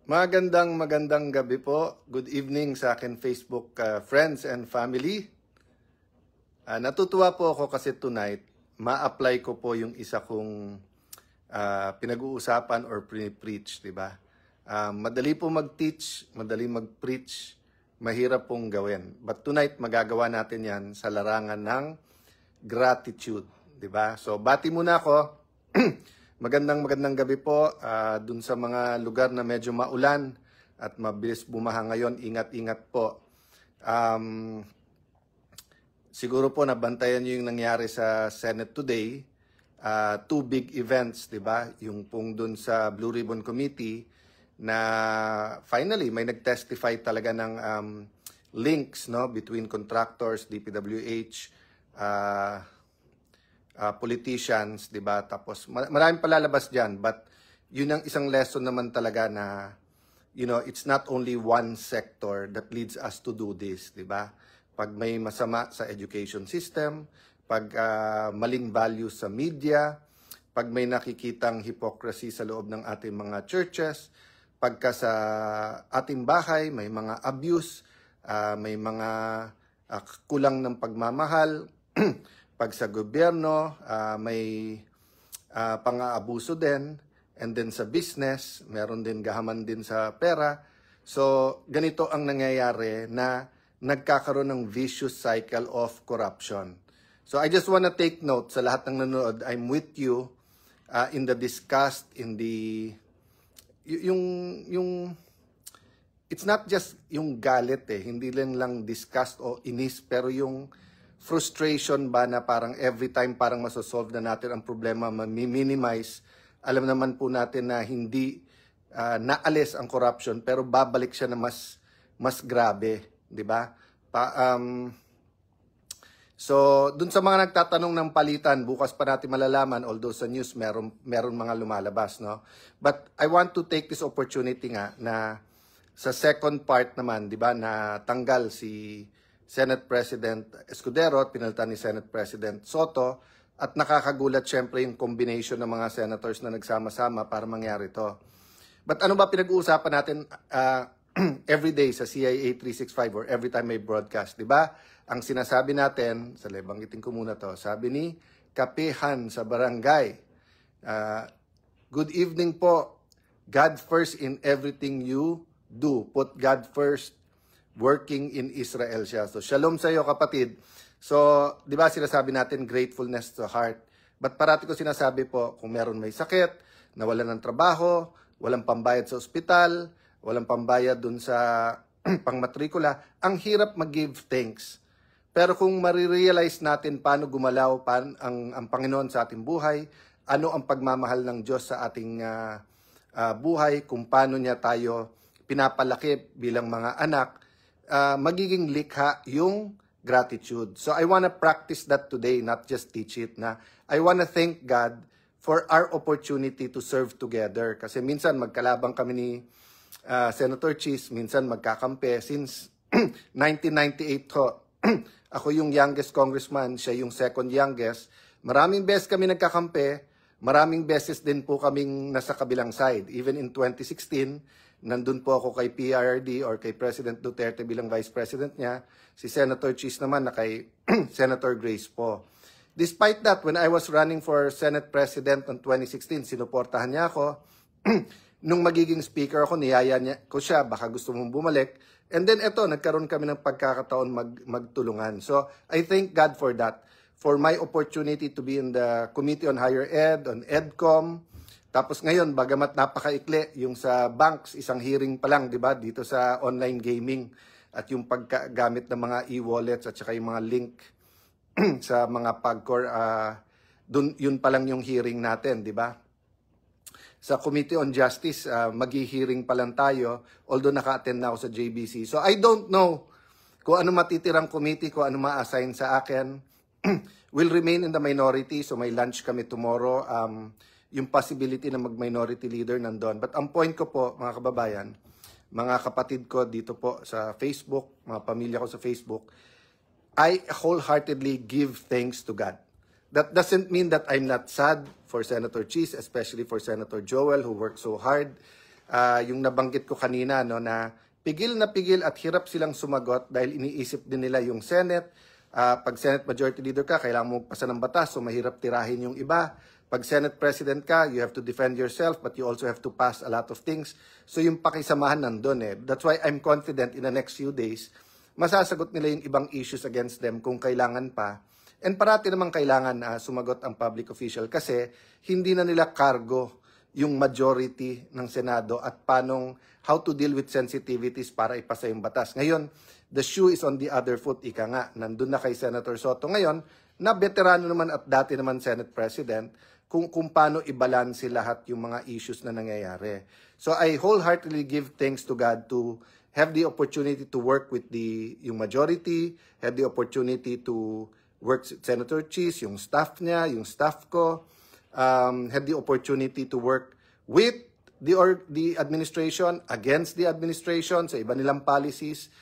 Magandang gabi po. Good evening sa akin Facebook friends and family. Natutuwa po ako kasi tonight, ma-apply ko po yung isa kong pinag-uusapan or pre-preach, di ba? Madali po mag-teach, madali mag-preach, mahirap pong gawin. But tonight, magagawa natin yan sa larangan ng gratitude, di ba? So, bati muna ako. Magandang gabi po dun sa mga lugar na medyo maulan at mabilis bumaha ngayon. Ingat-ingat po. Siguro po nabantayan niyo yung nangyari sa Senate today. Two big events, di ba? Yung pong dun sa Blue Ribbon Committee na finally may nag-testify talaga ng links, no, between contractors, DPWH, politicians, di ba? Tapos maraming palalabas diyan, but yun ang isang lesson naman talaga na it's not only one sector that leads us to do this, di ba? Pag may masama sa education system, pag maling values sa media, pag may nakikitang hypocrisy sa loob ng ating mga churches, pagka sa ating bahay may mga abuse, may mga kulang ng pagmamahal, pag sa gobyerno, may pang-aabuso din, and then sa business, meron din gahaman din sa pera. So, ganito ang nangyayari na nagkakaroon ng vicious cycle of corruption. So, I just want to take note sa lahat ng nanonood, I'm with you in the disgust, in the, it's not just yung galit hindi lang disgust o inis, pero yung frustration ba na parang every time parang masosolve na natin ang problema, ma-minimize. Alam naman po natin na hindi naalis ang corruption pero babalik siya na mas grabe, di ba? So, dun sa mga nagtatanong ng palitan, bukas pa natin malalaman, although sa news meron mga lumalabas, no? But I want to take this opportunity nga na sa second part naman, di ba, na tanggal si Senate President Escudero at pinalitan ni Senate President Soto, at nakakagulat syempre yung combination ng mga senators na nagsama-sama para mangyari to. But ano ba pinag-uusapan natin every day sa CIA 365 or every time may broadcast, di ba? Ang sinasabi natin, banggitin ko muna to, sabi ni Kapihan sa barangay, good evening po, God first in everything you do. Put God first. Working in Israel siya. So, shalom sa iyo, kapatid. So, di ba sinasabi natin, gratefulness to heart. But parati ko sinasabi po, kung meron may sakit, nawalan ng trabaho, walang pambayad sa ospital, walang pambayad dun sa pangmatrikula, ang hirap mag-give thanks. Pero kung marirealize natin paano gumalaw ang Panginoon sa ating buhay, ano ang pagmamahal ng Diyos sa ating buhay, kung paano niya tayo pinapalaki bilang mga anak, magiging likha yung gratitude. So I want to practice that today, not just teach it. Na I want to thank God for our opportunity to serve together. Kasi minsan magkalabang kami ni Senator Cheese, minsan magkakampi. Since 1998 ho, ako yung youngest congressman, siya yung second youngest. Maraming beses kami nagkakampi, maraming beses din po kaming nasa kabilang side. Even in 2016, nandun po ako kay PRRD or kay President Duterte bilang Vice President niya. Si Senator Cheese naman na kay Senator Grace po. Despite that, when I was running for Senate President in 2016, sinuportahan niya ako. Nung magiging speaker ako, niyaya niya ko siya, baka gusto mong bumalik. And then eto, nagkaroon kami ng pagkakataon magtulungan. So I thank God for that. For my opportunity to be in the Committee on Higher Ed, on EDCOM. Tapos ngayon, bagamat napakaikli, yung sa banks, isang hearing pa lang, di ba, dito sa online gaming at yung paggamit ng mga e-wallets at saka yung mga link sa mga PAGCOR, yun pa lang yung hearing natin, di ba? Sa Committee on Justice, mag-hearing pa lang tayo, although naka-attend na ako sa JBC. So I don't know kung ano matitirang committee, kung ano ma-assign sa akin. Will remain in the minority, so may lunch kami tomorrow. Yung possibility na mag-minority leader nandun. But ang point ko po, mga kababayan, mga kapatid ko dito po sa Facebook, mga pamilya ko sa Facebook, I wholeheartedly give thanks to God. That doesn't mean that I'm not sad for Senator Cheese, especially for Senator Joel, who worked so hard. yung nabanggit ko kanina, no, na pigil na pigil at hirap silang sumagot dahil iniisip din nila yung Senate. Pag Senate Majority Leader ka, kailangan mo pasa ng batas, so mahirap tirahin yung iba. Pag Senate President ka, you have to defend yourself, but you also have to pass a lot of things. So yung pakisamahan nandun eh. That's why I'm confident in the next few days, masasagot nila yung ibang issues against them kung kailangan pa. And parati namang kailangan sumagot ang public official kasi hindi na nila cargo yung majority ng Senado at how to deal with sensitivities para ipasa yung batas. Ngayon, the shoe is on the other foot, ika nga. Nandun na kay Senator Soto ngayon, na veterano naman at dati naman Senate President, kung paano i-balance lahat yung mga issues na nangyayari. So I wholeheartedly give thanks to God to have the opportunity to work with yung majority, have the opportunity to work with Senator Cheese, yung staff niya, yung staff ko, have the opportunity to work with the administration, against the administration, sa iba nilang policies,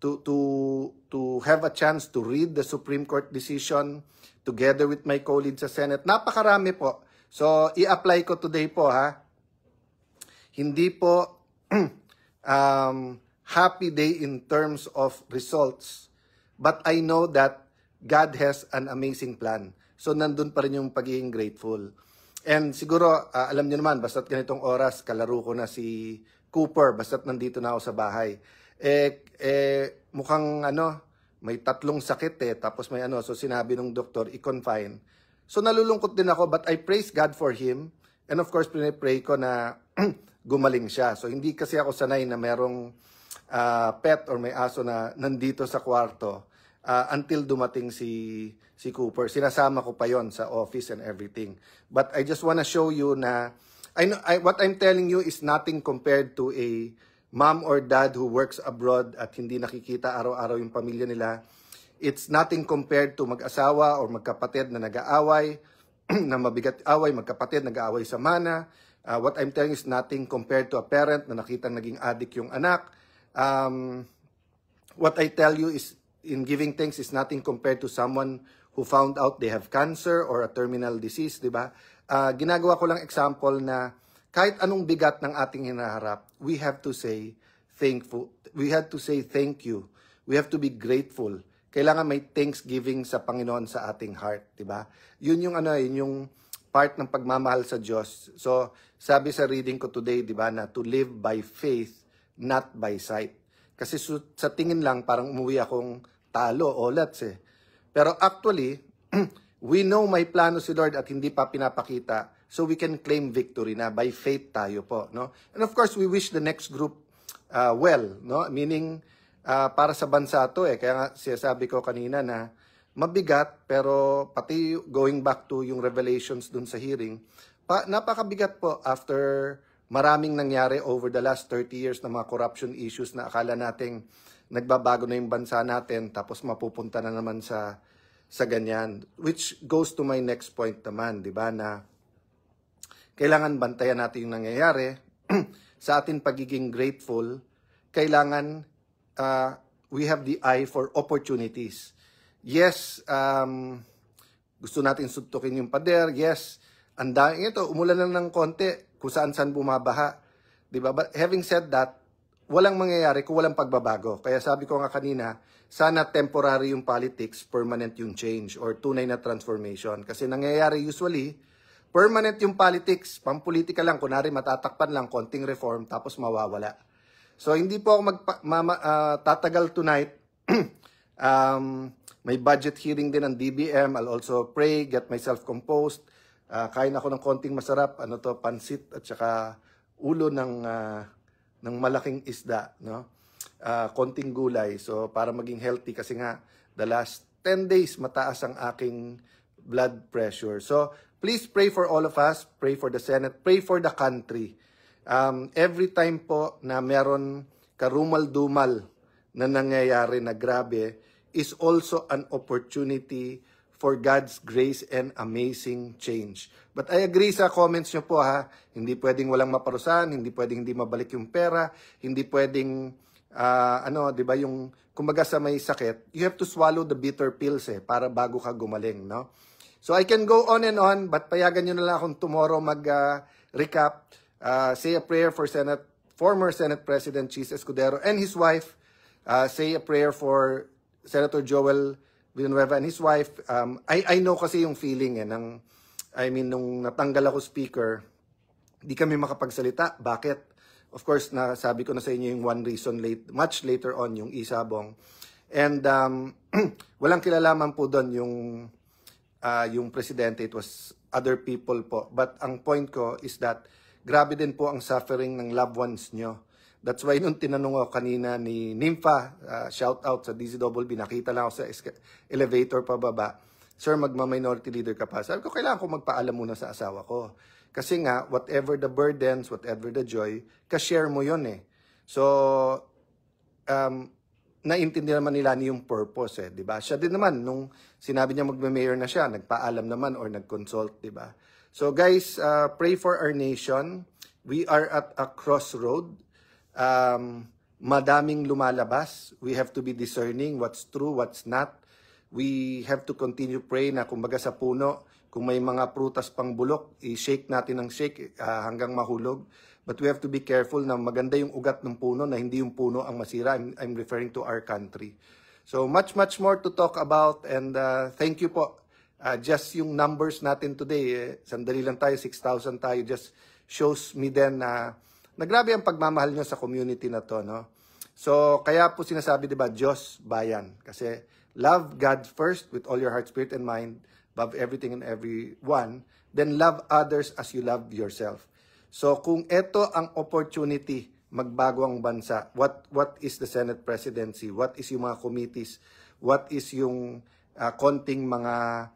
to have a chance to read the Supreme Court decision together with my colleagues sa Senate. Napakarami po. So, i-apply ko today po ha. Hindi po happy day in terms of results. But I know that God has an amazing plan. So, nandun pa rin yung pagiging grateful. And siguro, alam niyo naman, basta't ganitong oras, kalaro ko na si Cooper, basta't nandito na ako sa bahay. Mukhang may 3 sakit tapos may so sinabi ng doktor, i-confine. So nalulungkot din ako, but I praise God for him. And of course, pray ko na gumaling siya. So hindi kasi ako sanay na merong pet or may aso na nandito sa kwarto until dumating si Cooper. Sinasama ko pa yon sa office and everything. But I just wanna show you na what I'm telling you is nothing compared to a mom or dad who works abroad at hindi nakikita araw-araw yung pamilya nila. It's nothing compared to mag-asawa or magkapatid na nag-aaway, na mabigat away, magkapatid nag-aaway sa mana. What I'm telling you is nothing compared to a parent na nakitang naging addict yung anak. What I tell you is, in giving thanks, is nothing compared to someone who found out they have cancer or a terminal disease, di ba? Ginagawa ko lang example na kahit anong bigat ng ating hinaharap, we have to say thankful. We have to say thank you. We have to be grateful. Kailangan may thanksgiving sa Panginoon sa ating heart, 'di ba? Yun yung part ng pagmamahal sa Diyos. So, sabi sa reading ko today, 'di ba, na to live by faith, not by sight. Kasi sa tingin lang parang umuwi akong talo, olats eh. Pero actually, we know may plano si Lord at hindi pa pinapakita. So we can claim victory na by faith tayo po, no? And of course, we wish the next group well, no? Meaning para sa bansa to kaya nga sinasabi ko kanina na mabigat, pero pati going back to yung revelations dun sa hearing, napakabigat po after maraming nangyari over the last 30 years na mga corruption issues na akala nating nagbabago na yung bansa natin tapos mapupunta na naman sa ganyan, which goes to my next point naman, di ba, na kailangan bantayan natin yung nangyayari. Sa atin pagiging grateful, kailangan we have the eye for opportunities. Yes, gusto natin suntukin yung pader. Yes, ito, umulan lang ng konti, kung saan-saan bumabaha. Diba? But having said that, walang mangyayari kung walang pagbabago. Kaya sabi ko nga kanina, sana temporary yung politics, permanent yung change or tunay na transformation. Kasi nangyayari usually, permanent yung politics, pampolitika lang, kunwari matatakpan lang, konting reform, tapos mawawala. So, hindi po ako tatagal tonight. May budget hearing din ng DBM. I'll also pray, get myself composed. Kain ako ng konting masarap, pansit at saka ulo ng malaking isda, no? Konting gulay. So, para maging healthy kasi nga, the last 10 days, mataas ang aking blood pressure. So, please pray for all of us, pray for the Senate, pray for the country. Every time po na meron karumal-dumal na nangyayari na grabe is also an opportunity for God's grace and amazing change. But I agree sa comments nyo po ha, hindi pwedeng walang maparusahan, hindi pwedeng hindi mabalik yung pera, hindi pwedeng, di ba yung, kumbaga sa may sakit, you have to swallow the bitter pills para bago ka gumaling, no? So I can go on and on, but payagan nyo na lang akong tomorrow mag-recap. Say a prayer for former Senate President Chis Escudero and his wife. Say a prayer for Senator Joel Villanueva and his wife. I know kasi yung feeling nung natanggal ako speaker, di kami makapagsalita. Bakit? Of course, nasabi ko na sa inyo yung one reason much later on, yung isabong. And walang kilalaman po doon yung presidente. It was other people po. But ang point ko is that grabe din po ang suffering ng loved ones nyo. That's why nung tinanong ako kanina ni Nympha, shout out sa DZWB, nakita lang ako sa elevator pababa, Sir, magma-minority leader ka pa. Sabi ko, kailangan ko magpaalam muna sa asawa ko. Kasi nga, whatever the burdens, whatever the joy, ka-share mo yun eh. So, naintindihan naman nila yung purpose eh, di ba? Siya din naman, nung sinabi niya magme-mayor na siya, nagpaalam naman or nag-consult, di ba? So guys, pray for our nation. We are at a crossroad. Madaming lumalabas. We have to be discerning what's true, what's not. We have to continue pray na kumbaga sa puno, kung may mga prutas pang bulok, i-shake natin ng shake hanggang mahulog. But we have to be careful na maganda yung ugat ng puno, na hindi yung puno ang masira. I'm referring to our country. So much more to talk about, and thank you po. Just yung numbers natin today, sandali lang tayo, 6,000 tayo, just shows me then na grabe ang pagmamahal nyo sa community na to, no? So, kaya po sinasabi, di ba, Diyos, bayan. Kasi love God first with all your heart, spirit, and mind, above everything and everyone, then love others as you love yourself. So, kung ito ang opportunity, magbago ang bansa, what is the Senate presidency? What is yung mga committees? What is yung konting mga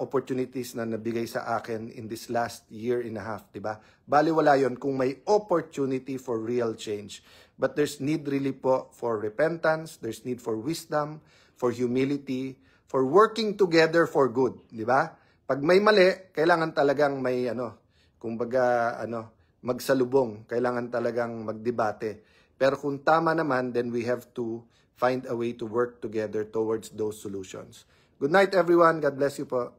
opportunities na nabigay sa akin in this last year and a half, diba? Baliwala yon kung may opportunity for real change. But there's need really po for repentance, there's need for wisdom, for humility, for working together for good, diba? Pag may mali, kailangan talagang may kumbaga magsalubong, kailangan talagang magdebate. Pero kung tama naman, then we have to find a way to work together towards those solutions. Good night, everyone. God bless you po.